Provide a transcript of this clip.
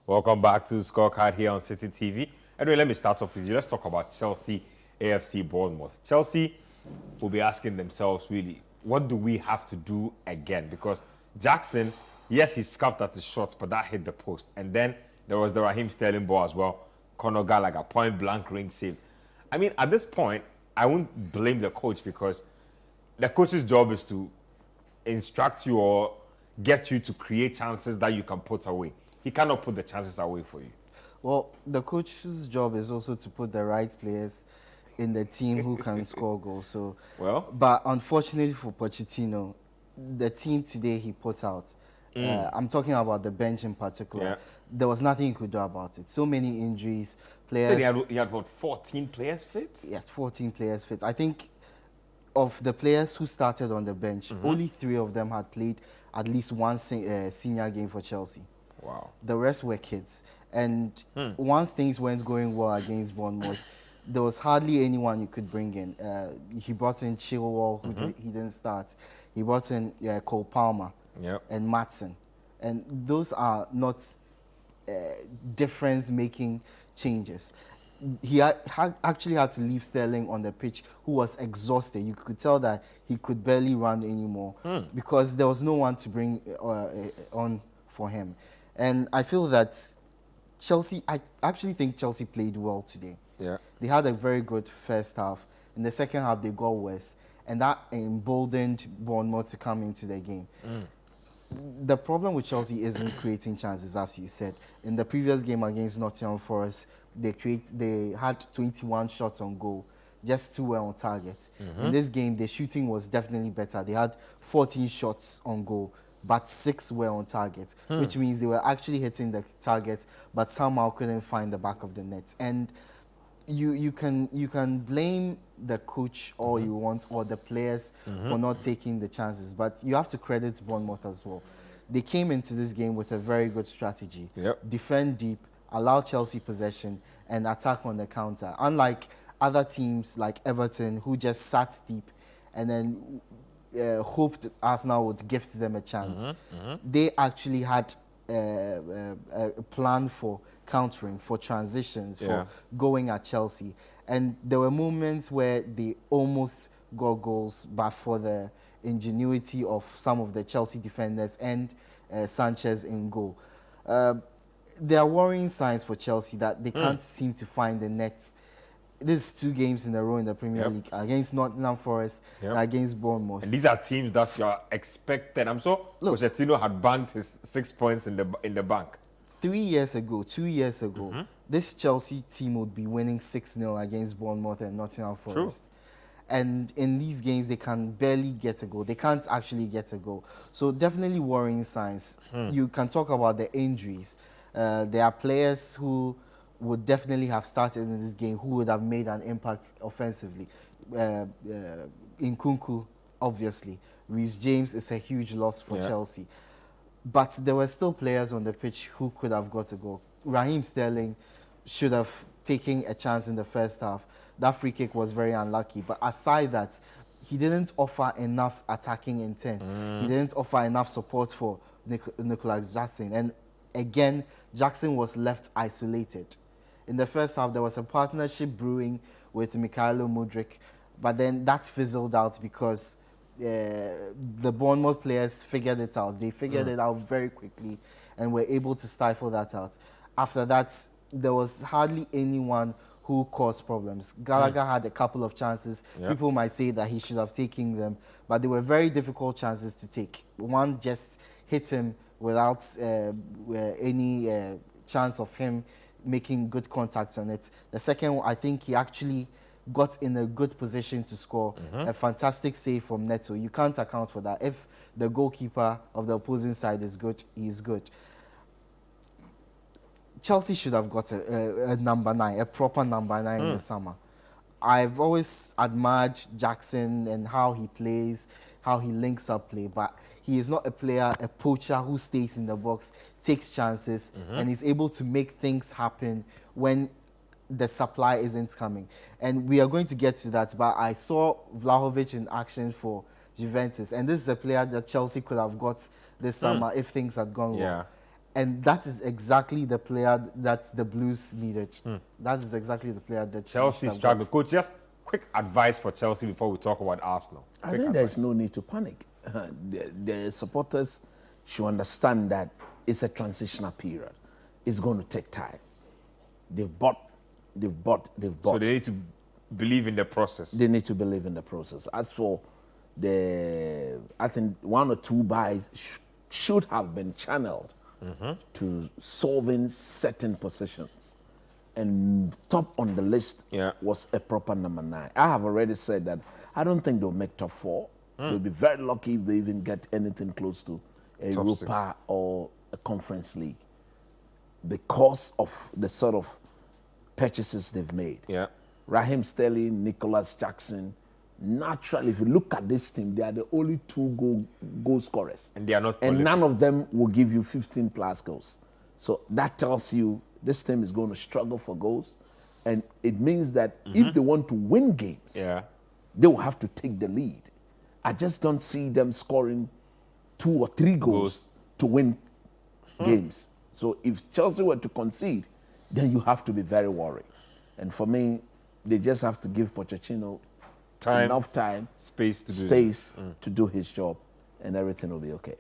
Welcome back to Scorecard here on Citi TV. Anyway, let me start off with you. Let's talk about Chelsea, AFC Bournemouth. Chelsea will be asking themselves, really, what do we have to do again? Because Jackson, yes, he scuffed at his shots, but that hit the post. And then there was the Raheem Sterling ball as well. Conor Gallagher, point blank range save. I mean, at this point, I won't blame the coach because the coach's job is to instruct you or get you to create chances that you can put away. He cannot put the chances away for you. Well, the coach's job is also to put the right players in the team who can score goals. So, but unfortunately for Pochettino, the team today he put out, I'm talking about the bench in particular, there was nothing he could do about it. So many injuries, players. So he had what, 14 players fit? Yes, 14 players fit. I think of the players who started on the bench, only 3 of them had played at least one senior game for Chelsea. Wow. The rest were kids. And once things weren't going well against Bournemouth, there was hardly anyone you could bring in. He brought in Chilwell, who he didn't start. He brought in Cole Palmer and Maatsen. And those are not difference-making changes. He actually had to leave Sterling on the pitch, who was exhausted. You could tell that he could barely run anymore because there was no one to bring on for him. And I feel that Chelsea, I actually think Chelsea played well today. Yeah. They had a very good first half. In the second half, they got worse. And that emboldened Bournemouth to come into the game. The problem with Chelsea isn't creating chances, as you said. In the previous game against Nottingham Forest, they had 21 shots on goal. Just 2 were on target. In this game, the shooting was definitely better. They had 14 shots on goal, but 6 were on target, which means they were actually hitting the target, but somehow couldn't find the back of the net. And you can blame the coach all you want or the players for not taking the chances, but you have to credit Bournemouth as well. They came into this game with a very good strategy. Defend deep, allow Chelsea possession, and attack on the counter. Unlike other teams like Everton, who just sat deep and then hoped Arsenal would gift them a chance. They actually had a plan for countering, for transitions, for going at Chelsea. And there were moments where they almost got goals, but for the ingenuity of some of the Chelsea defenders and Sanchez in goal. There are worrying signs for Chelsea that they can't seem to find the net. This is 2 games in a row in the Premier League against Nottingham Forest and against Bournemouth. And these are teams that you are expected. I'm sure Pochettino had banked his 6 points in the bank. 2 years ago, this Chelsea team would be winning 6-0 against Bournemouth and Nottingham Forest. And in these games, they can barely get a goal. They can't actually get a goal. So definitely worrying signs. You can talk about the injuries. There are players who would definitely have started in this game who would have made an impact offensively. Nkunku, obviously. Reece James is a huge loss for Chelsea. But there were still players on the pitch who could have got a goal. Raheem Sterling should have taken a chance in the first half. That free kick was very unlucky. But aside that, he didn't offer enough attacking intent. He didn't offer enough support for Nicholas Jackson. And again, Jackson was left isolated. In the first half, there was a partnership brewing with Mykhailo Mudryk, but then that fizzled out because the Bournemouth players figured it out. They figured it out very quickly and were able to stifle that out. After that, there was hardly anyone who caused problems. Gallagher had a couple of chances. People might say that he should have taken them, but they were very difficult chances to take. One just hit him without any chance of him making good contact on it. The second one, I think he actually got in a good position to score. A fantastic save from Neto. You can't account for that. If the goalkeeper of the opposing side is good, he is good. Chelsea should have got a number 9, a proper number 9 in the summer. I've always admired Jackson and how he plays, how he links up play, but he is not a player, a poacher who stays in the box, takes chances, and is able to make things happen when the supply isn't coming. And we are going to get to that, but I saw Vlahovic in action for Juventus, and this is a player that Chelsea could have got this summer if things had gone well. And that is exactly the player that the Blues needed. That is exactly the player that Chelsea should have struggle. got. Coach, just quick advice for Chelsea before we talk about Arsenal. I Quick think advice. there's no need to panic. The supporters should understand that it's a transitional period. It's going to take time. They've bought. So they need to believe in the process. They need to believe in the process. As for I think 1 or 2 buys should have been channeled to solving certain positions. And top on the list was a proper number 9. I have already said that I don't think they'll make top 4. They'll be very lucky if they even get anything close to a Top Europa or a Conference League because of the sort of purchases they've made. Yeah. Raheem Sterling, Nicholas Jackson. Naturally, if you look at this team, they are the only 2 goal scorers. And they are not And prolific. none of them will give you 15 plus goals. So that tells you this team is going to struggle for goals. And it means that if they want to win games, Yeah. they will have to take the lead. I just don't see them scoring 2 or 3 goals to win games. So if Chelsea were to concede, then you have to be very worried. And for me, they just have to give Pochettino enough time, Space to do space to do his job, and everything will be okay.